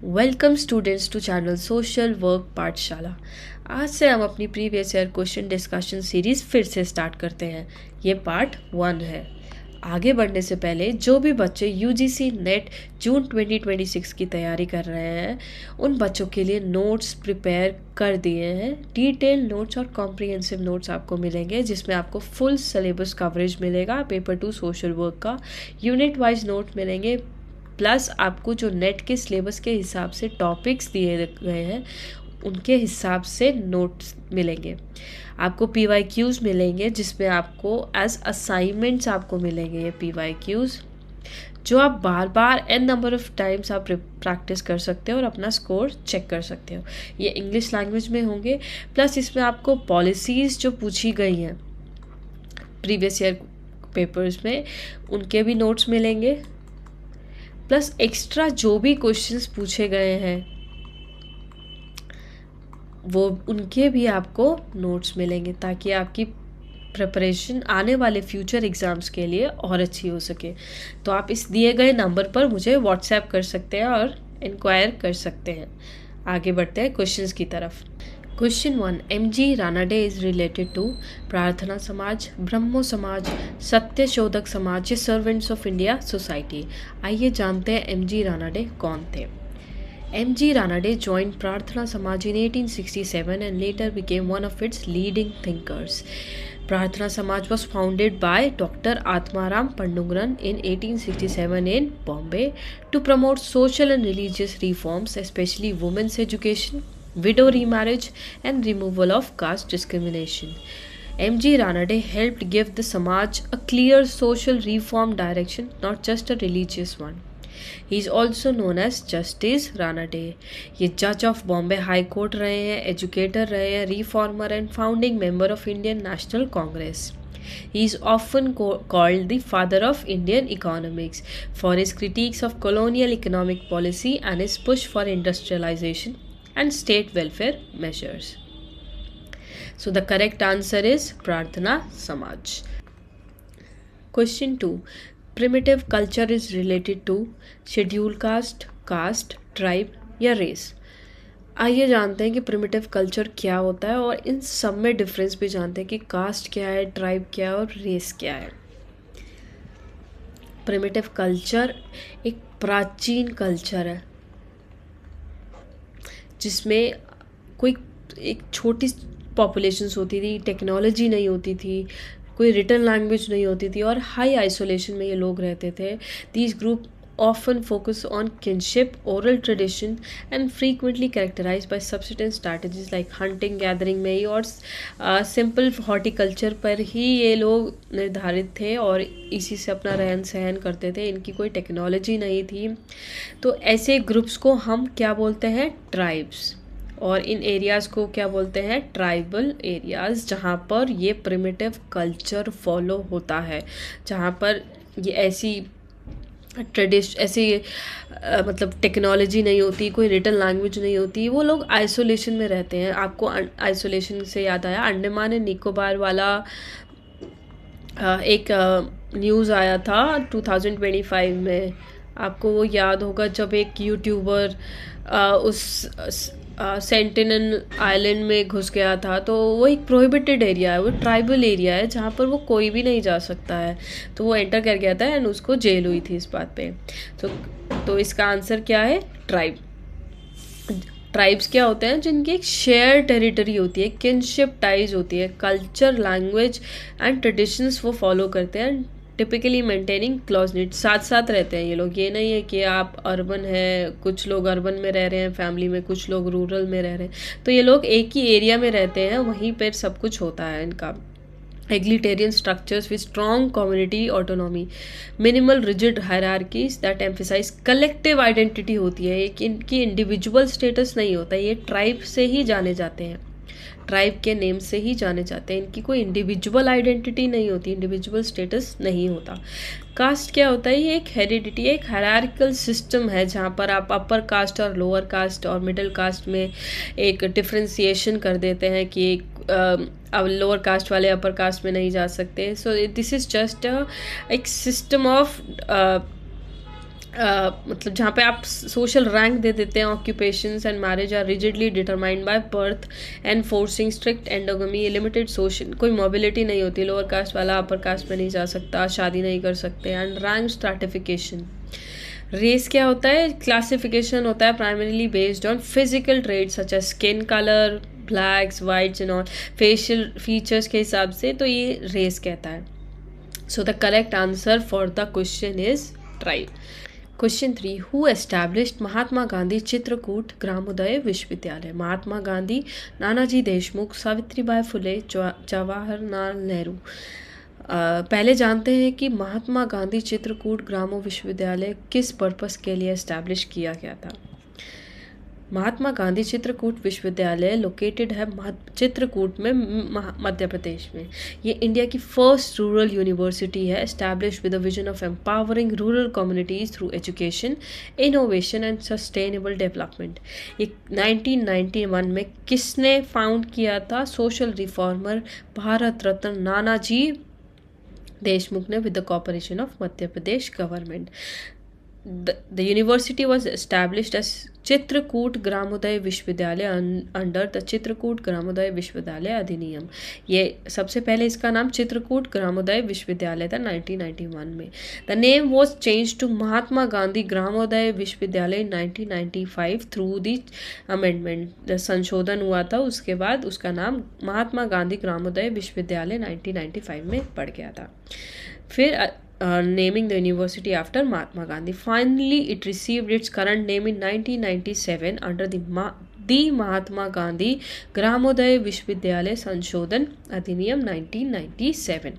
Welcome students to channel social work Pathshala. आज से हम अपनी previous year question discussion series फिर से स्टार्ट करते हैं। ये पार्ट 1 है। आगे बढ़ने से पहले जो भी बच्चे यूजीसी नेट जून 2026 की तैयारी कर रहे हैं उन बच्चों के लिए नोट्स प्रिपेयर कर दिए हैं। डिटेल नोट्स और कॉम्प्रिहेंसिव नोट्स आपको मिलेंगे जिसमें आपको फुल सिलेबस कवरेज मिलेगा। पेपर 2 सोशल वर्क का यूनिट वाइज नोट मिलेंगे, प्लस आपको जो नेट के सिलेबस के हिसाब से टॉपिक्स दिए गए हैं उनके हिसाब से नोट्स मिलेंगे। आपको PYQs मिलेंगे जिसमें आपको एज असाइनमेंट्स आपको मिलेंगे ये PYQs, जो आप बार बार n नंबर ऑफ टाइम्स आप प्रैक्टिस कर सकते हो और अपना स्कोर चेक कर सकते हो। ये इंग्लिश लैंग्वेज में होंगे, प्लस इसमें आपको पॉलिसीज़ जो पूछी गई हैं प्रीवियस ईयर पेपर्स में उनके भी नोट्स मिलेंगे, प्लस एक्स्ट्रा जो भी क्वेश्चंस पूछे गए हैं वो उनके भी आपको नोट्स मिलेंगे ताकि आपकी प्रिपरेशन आने वाले फ्यूचर एग्ज़ाम्स के लिए और अच्छी हो सके। तो आप इस दिए गए नंबर पर मुझे व्हाट्सएप कर सकते हैं और इंक्वायर कर सकते हैं। आगे बढ़ते हैं क्वेश्चंस की तरफ। Question 1, MG Ranade is related to Prarthana Samaj, ब्रह्मो समाज, सत्य शोधक समाज या सर्वेंट्स ऑफ इंडिया सोसाइटी। आइए जानते हैं MG रानाडे कौन थे। MG रानाडे joined प्रार्थना समाज in 1867 and later became one of its leading thinkers. Prarthana Samaj was founded by Dr. Atmaram Pandurangan in 1867 in Bombay to promote social and religious reforms, especially women's education, widow remarriage, and removal of caste discrimination. MG Ranade helped give the Samaj a clear social reform direction, not just a religious one. He is also known as Justice Ranade. ये जज of Bombay high court रहे हैं, educator रहे हैं, reformer and founding member of Indian national Congress. He is often called the father of Indian economics for his critiques of colonial economic policy and his push for industrialization and state welfare measures. So the correct answer is Prarthana Samaj. Question 2. Primitive culture is related to scheduled caste, caste, tribe या race. आइए जानते हैं कि primitive culture क्या होता है और इन सब में डिफरेंस भी जानते हैं कि कास्ट क्या है, ट्राइब क्या है और रेस क्या है। प्रिमिटिव कल्चर एक प्राचीन कल्चर है जिसमें कोई एक छोटी पॉपुलेशंस होती थी, टेक्नोलॉजी नहीं होती थी, कोई रिटन लैंग्वेज नहीं होती थी और हाई आइसोलेशन में ये लोग रहते थे। These group often focus on kinship, oral tradition and frequently characterized by subsistence strategies like hunting, gathering में ही और simple horticulture पर ही ये लोग निर्धारित थे और इसी से अपना रहन सहन करते थे। इनकी कोई टेक्नोलॉजी नहीं थी। तो ऐसे ग्रुप्स को हम क्या बोलते हैं? ट्राइब्स। और इन एरियाज़ को क्या बोलते हैं? ट्राइबल एरियाज़, जहाँ पर ये प्रिमिटिव कल्चर फॉलो होता है, जहाँ पर ये ऐसी मतलब टेक्नोलॉजी नहीं होती, कोई रिटन लैंग्वेज नहीं होती, वो लोग आइसोलेशन में रहते हैं। आपको आइसोलेशन से याद आया अंडमान एंड निकोबार वाला एक न्यूज़ आया था 2025 में। आपको वो याद होगा जब एक यूट्यूबर उस सेंटिनल आइलैंड में घुस गया था। तो वो एक प्रोहिबिटेड एरिया है, वो ट्राइबल एरिया है जहाँ पर वो कोई भी नहीं जा सकता है। तो वो एंटर कर गया था एंड उसको जेल हुई थी इस बात पे। तो इसका आंसर क्या है? ट्राइब। ट्राइब्स क्या होते हैं? जिनकी एक शेयर टेरिटरी होती है, किनशिप टाइज होती है, कल्चर, लैंग्वेज एंड ट्रेडिशंस वो फॉलो करते हैं, टिपिकली मेंटेनिंग क्लोजनेट, साथ साथ रहते हैं ये लोग। ये नहीं है कि आप अर्बन है, कुछ लोग अर्बन में रह रहे हैं फैमिली में, कुछ लोग रूरल में रह रहे हैं। तो ये लोग एक ही एरिया में रहते हैं, वहीं पर सब कुछ होता है इनका। Egalitarian structures with strong community autonomy, minimal rigid hierarchies that emphasise collective identity होती है। एक इनकी इंडिविजुअल स्टेटस नहीं होता, ये ट्राइब से ही जाने जाते हैं, ट्राइब के नेम से ही जाने जाते हैं। इनकी कोई इंडिविजुअल आइडेंटिटी नहीं होती, इंडिविजुअल स्टेटस नहीं होता। कास्ट क्या होता है? ये एक हेरिडिटी, एक हायरार्किकल सिस्टम है जहाँ पर आप अपर कास्ट और लोअर कास्ट और मिडिल कास्ट में एक डिफ्रेंसिएशन कर देते हैं कि अब लोअर कास्ट वाले अपर कास्ट में नहीं जा सकते। सो दिस इज़ जस्ट एक सिस्टम ऑफ मतलब जहाँ पे आप सोशल रैंक दे देते हैं, occupations and marriage are rigidly determined by birth and forcing strict endogamy, limited social, कोई मोबिलिटी नहीं होती, लोअर कास्ट वाला अपर कास्ट में नहीं जा सकता, शादी नहीं कर सकते, एंड रैंक स्ट्रैटिफिकेशन। रेस क्या होता है? क्लासिफिकेशन होता है primarily based on physical traits such as skin colour, blacks, whites and all, facial features के हिसाब से, तो ये रेस कहता है। So the correct answer for the question is tribe. Question 3, who established Mahatma Gandhi Chitrakoot Gramodaya Vishwavidyalaya? Mahatma Gandhi, Nanaji Deshmukh, Savitribai Phule, Jawaharlal Nehru. पहले जानते हैं कि महात्मा गांधी चित्रकूट ग्रामो विश्वविद्यालय किस पर्पस के लिए एस्टैब्लिश किया गया था। महात्मा गांधी चित्रकूट विश्वविद्यालय लोकेटेड है चित्रकूट में, मध्य प्रदेश में। ये इंडिया की फर्स्ट रूरल यूनिवर्सिटी है, establish with a vision of empowering rural communities through education, innovation and sustainable development. ये 1991 में किसने फाउंड किया था? सोशल रिफॉर्मर भारत रत्न नानाजी देशमुख ने, with the corporation of Madhya Pradesh government. The university was established as Chitrakoot Gramodaya Vishwavidyalaya under the Chitrakoot Gramodaya विश्वविद्यालय अधिनियम। ये सबसे पहले इसका नाम चित्रकूट ग्रामोदय विश्वविद्यालय था 1991 में। The name was change to Mahatma Gandhi Gramodaya Vishwavidyalaya 1995 through the amendment. संशोधन हुआ था, उसके बाद उसका नाम महात्मा गांधी ग्रामोदय विश्वविद्यालय 1995 में पड़ गया था। फिर naming the university after Mahatma Gandhi. Finally, it received its current name in 1997 under the Mahatma Gandhi Gramoday Vishwavidyalaya Sanshodhan Adhiniyam 1997,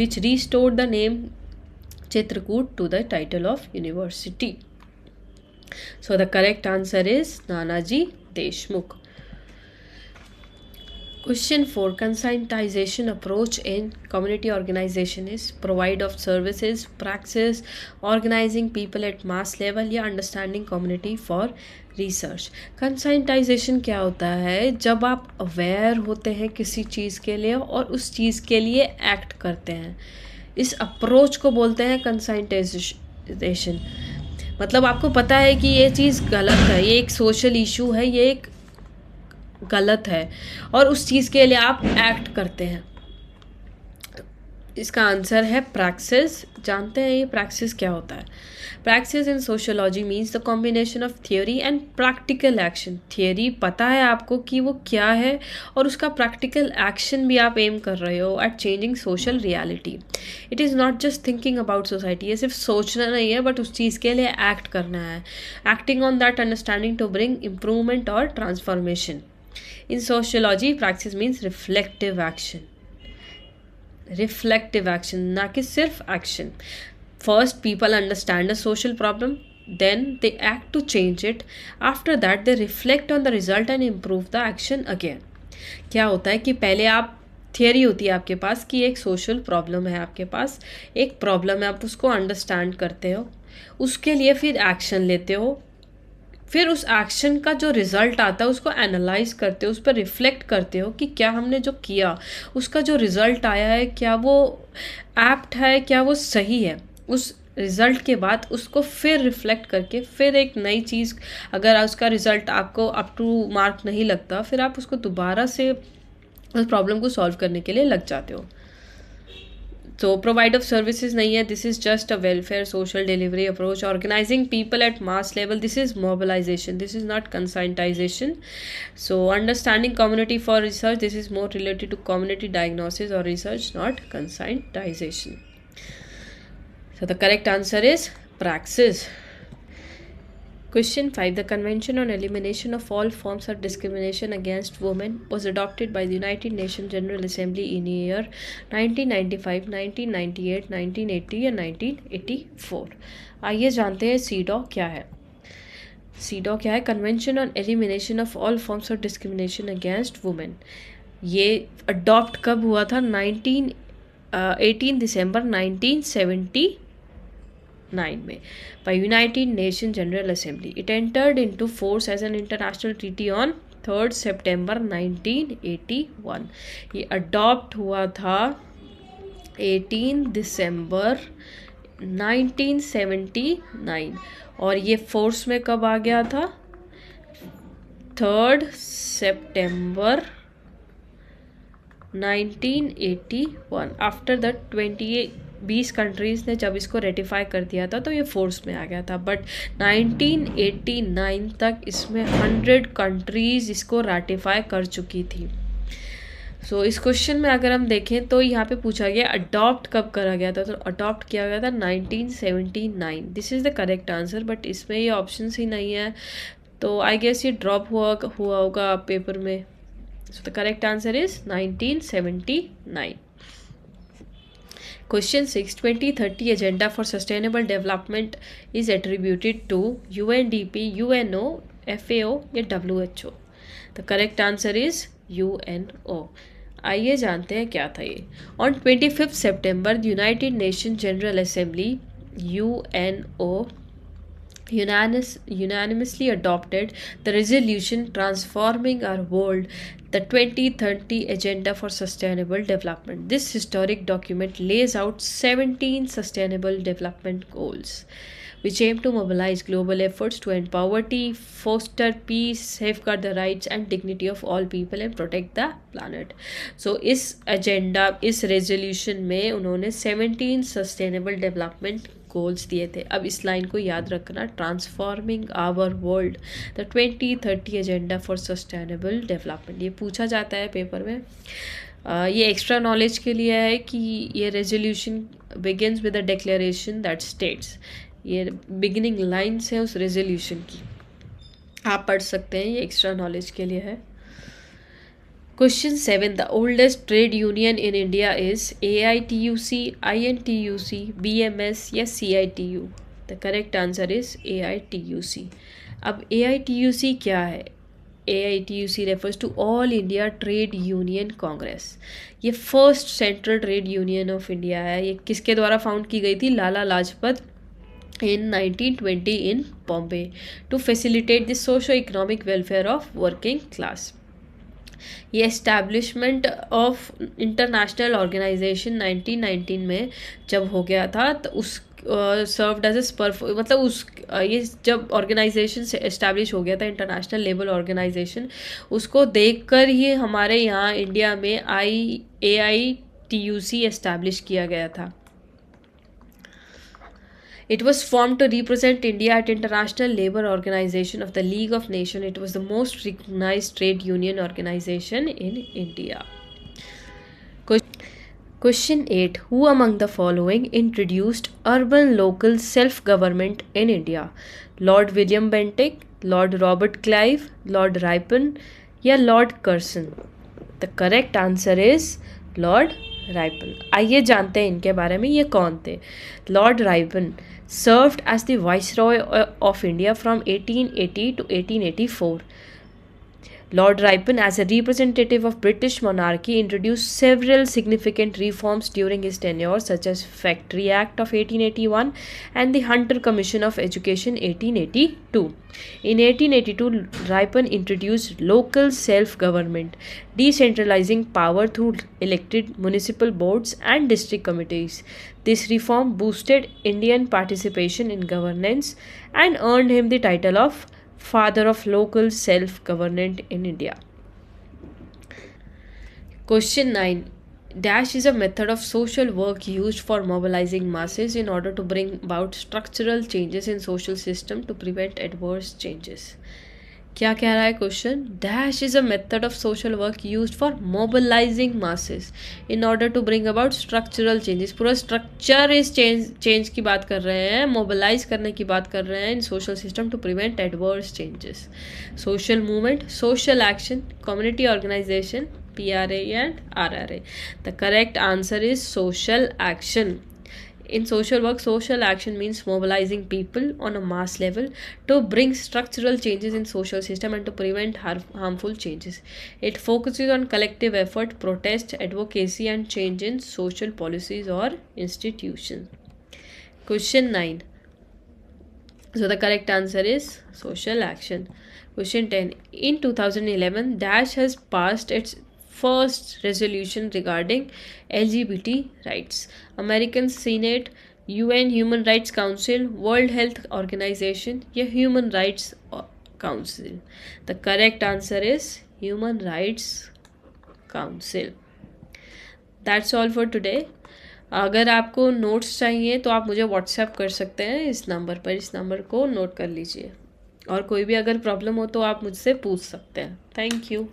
which restored the name Chitrakoot to the title of university. So the correct answer is Nanaji Deshmukh. Question 4, conscientization approach in community organization is provide of services, praxis, organizing people at mass level या understanding community for research. conscientization क्या होता है? जब आप aware होते हैं किसी चीज़ के लिए और उस चीज़ के लिए act करते हैं, इस approach को बोलते हैं conscientization। मतलब आपको पता है कि ये चीज़ गलत है, ये एक social issue है, ये एक गलत है, और उस चीज़ के लिए आप एक्ट करते हैं। इसका आंसर है प्रैक्सिस। जानते हैं ये प्रैक्सिस क्या होता है? Praxis in sociology means the combination of theory and practical action. Theory पता है आपको कि वो क्या है, और उसका प्रैक्टिकल एक्शन भी आप एम कर रहे हो at changing social reality. It is not just thinking about society, ये सिर्फ सोचना नहीं है, बट उस चीज़ के लिए एक्ट करना है, acting on that understanding to bring improvement और transformation. In sociology, praxis means reflective action. Reflective action, ना कि सिर्फ action. First, people understand a social problem, then they act to change it. After that, they reflect on the result and improve the action again. क्या होता है कि पहले आप theory होती है आपके पास कि एक सोशल प्रॉब्लम है, आपके पास एक प्रॉब्लम है, आप उसको अंडरस्टैंड करते हो, उसके लिए फिर एक्शन लेते हो, फिर उस एक्शन का जो रिज़ल्ट आता है उसको एनालाइज करते हो, उस पर रिफ्लेक्ट करते हो कि क्या हमने जो किया उसका जो रिज़ल्ट आया है क्या वो एप्ट है, क्या वो सही है। उस रिज़ल्ट के बाद उसको फिर रिफ्लेक्ट करके फिर एक नई चीज़, अगर उसका रिज़ल्ट आपको अप टू मार्क नहीं लगता, फिर आप उसको दोबारा से उस प्रॉब्लम को सॉल्व करने के लिए लग जाते हो। तो प्रोवाइड ऑफ सर्विसेज नहीं है, this is just a welfare social delivery approach. Organising people at mass level, this is mobilisation, this is not conscientisation. So understanding community for research, this is more related to community diagnosis और research, not conscientisation. So the correct answer is praxis. Question 5. The Convention on Elimination of All Forms of Discrimination Against Women was adopted by the United Nations General Assembly in year 1995, 1998, 1980 या 1984. आइए जानते हैं CEDAW क्या है। CEDAW क्या है? Convention on Elimination of All Forms of Discrimination Against Women। ये adopt कब हुआ था? 18 दिसंबर 1979 में by United Nations General Assembly. It entered into force as an international treaty on 3rd September 1981. ये अडॉप्ट हुआ था 18 दिसंबर 1979। और ये फोर्स में कब आ गया था? 3 सितंबर 1981। आफ्टर द 20 कंट्रीज़ ने जब इसको रेटिफाई कर दिया था तो ये फोर्स में आ गया था, बट 1989 तक इसमें 100 कंट्रीज़ इसको रेटिफाई कर चुकी थी। सो इस क्वेश्चन में अगर हम देखें तो यहाँ पे पूछा गया अडॉप्ट कब करा गया था, तो अडॉप्ट किया गया था 1979। This is the correct answer, but इसमें ये ऑप्शन ही नहीं है, तो आई गेस ये ड्रॉप हुआ होगा पेपर में। सो the correct answer is 1979। Question 6. 2030 Agenda for Sustainable Development is attributed to UNDP, UNO, FAO या WHO? The correct answer is UNO. आइए जानते हैं क्या था ये। On 25 September, the United Nations General Assembly, UNO, unanimously adopted the resolution transforming our world, the 2030 Agenda for Sustainable Development. This historic document lays out 17 sustainable development goals which aim to mobilize global efforts to end poverty, foster peace, safeguard the rights and dignity of all people and protect the planet. So इस agenda, इस resolution में उन्होंने 17 sustainable development goals दिए थे। अब इस line को याद रखना, transforming our world, the 2030 agenda for sustainable development, ये पूछा जाता है पेपर में। ये एक्स्ट्रा नॉलेज के लिए है कि ये resolution begins with a declaration that states, ये बिगिनिंग लाइन्स है उस रेजोल्यूशन की, आप पढ़ सकते हैं, ये एक्स्ट्रा नॉलेज के लिए है। Question 7. The oldest trade union in India is AITUC, INTUC, BMS या CITU? The correct answer is AITUC. अब AITUC क्या है? AITUC refers to All India Trade Union Congress. ये first central trade union of India है। ये किसके द्वारा found की गई थी? Lala Lajpat in 1920 in Bombay to facilitate the socio-economic welfare of working class. ये एस्टैब्लिशमेंट ऑफ इंटरनेशनल ऑर्गेनाइजेशन 1919 में जब हो गया था, तो उस सर्व्ड एज ए स्पर, मतलब उस ये जब ऑर्गेनाइजेशन से एस्टैब्लिश हो गया था इंटरनेशनल लेवल ऑर्गेनाइजेशन, उसको देखकर ही हमारे यहाँ इंडिया में AITUC एस्टैब्लिश किया गया था। It was formed to represent India at International Labour Organization of the League of Nations. It was the most recognized trade union organization in India. Question 8. Who among the following introduced urban local self-government in India? Lord William Bentinck, Lord Robert Clive, Lord Ripon या Lord Curzon? The correct answer is Lord Ripon. आइए जानते हैं इनके बारे में, ये कौन थे? Lord Ripon served as the Viceroy of India from 1880 to 1884. Lord Ripon, as a representative of British monarchy, introduced several significant reforms during his tenure, such as Factory Act of 1881 and the Hunter Commission of Education 1882. In 1882, Ripon introduced local self-government, decentralizing power through elected municipal boards and district committees. This reform boosted Indian participation in governance and earned him the title of Father of Local Self-Government in India. Question 9. Dash is a method of social work used for mobilizing masses in order to bring about structural changes in social system to prevent adverse changes. क्या कह रहा है question? Dash is a method of social work used for mobilising masses in order to bring about structural changes. पूरा structure इस change की बात कर रहे हैं, मोबिलाइज करने की बात कर रहे हैं in social system to prevent adverse changes. Social movement, social action, community organisation, PRA and RRA. The correct answer is social action. In social work, social action means mobilizing people on a mass level to bring structural changes in social system and to prevent harmful changes. It focuses on collective effort, protest, advocacy and change in social policies or institutions. Question 9. So the correct answer is social action. Question 10. In 2011, Dash has passed its first resolution regarding LGBT rights. American Senate UN human rights council, world health organisation या human rights council? The correct answer is human rights council. That's all for today. अगर आपको notes चाहिए तो आप मुझे WhatsApp कर सकते हैं इस नंबर पर, इस नंबर को नोट कर लीजिए। और कोई भी अगर प्रॉब्लम हो तो आप मुझसे पूछ सकते हैं। Thank you.